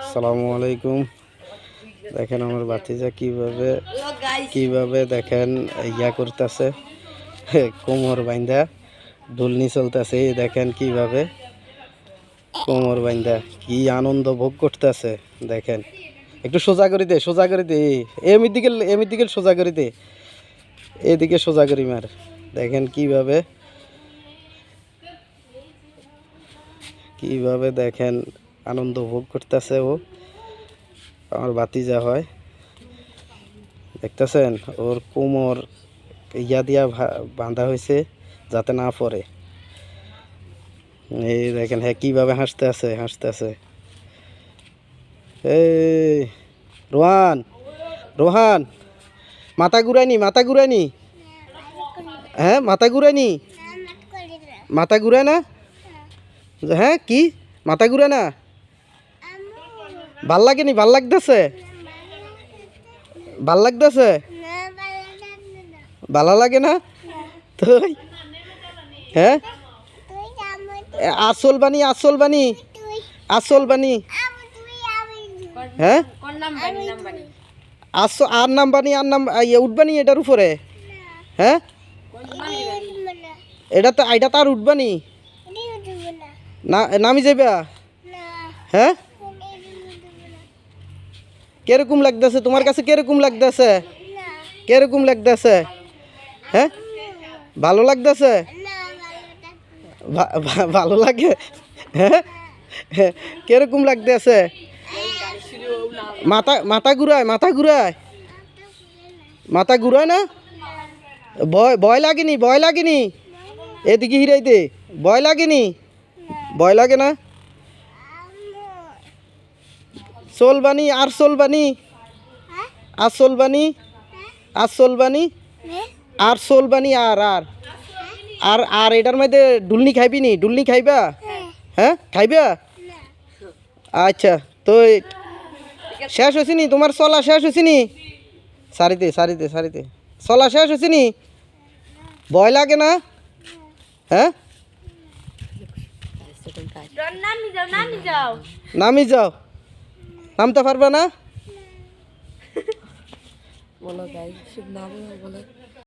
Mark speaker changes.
Speaker 1: আসসালামু আলাইকুম। দেখেন আমার বাতিজা কিভাবে দেখেন ইয়া করতেছে, কোমর বাইন্দা ঢুলনি চলতেছে। দেখেন কিভাবে কোমর বাইন্দা কি আনন্দ ভোগ করতেছে। দেখেন একটু সোজা করে দে, সোজা করে দে, এমির দিকে সোজা করে দে, এদিকে সোজা করি মার। দেখেন কিভাবে দেখেন আনন্দ ভোগ করতেছে ও, আমার বাতিজা হয়। দেখতেছেন ওর কোমর ইয়া দিয়া বাঁধা হয়েছে যাতে না পড়ে। এই দেখেন হ্যাঁ কিভাবে হাসতে আছে। এই রোহান, রোহান, মাথা ঘুরায়নি, হ্যাঁ মাথা ঘুরায় না, হ্যাঁ কি মাথা ঘুরায় না, ভাল লাগেনি, ভাল লাগতেছে, ভালো লাগে না তুই, হ্যাঁ আসল বানি, হ্যাঁ আর নাম উঠবানি এটার উপরে, হ্যাঁ এটা তার উঠবানি না, নামি যাবা, হ্যাঁ কিরকম লাগতেছে তোমার কাছে, কিরকম লাগতেছে, হ্যাঁ ভালো লাগতেছে, ভালো লাগে, হ্যাঁ কিরকম লাগতেছে, মাথা ঘুরায় না, ভয় লাগেনি, এদিকে হিরাইতে ভয় লাগে না, চলবানি আর এটার মধ্যে ডুলনি খাইবা, হ্যাঁ খাইবা, আচ্ছা তো শেষ হয়েছিনি তোমার চলা, শেষ হয়েছিনি সারিতে চলা শেষ হয়েছিনি, ভয় লাগে না, হ্যাঁ নামি যাও, নামতে পারবে না, বলো গাইস, শুভ নাম বলো।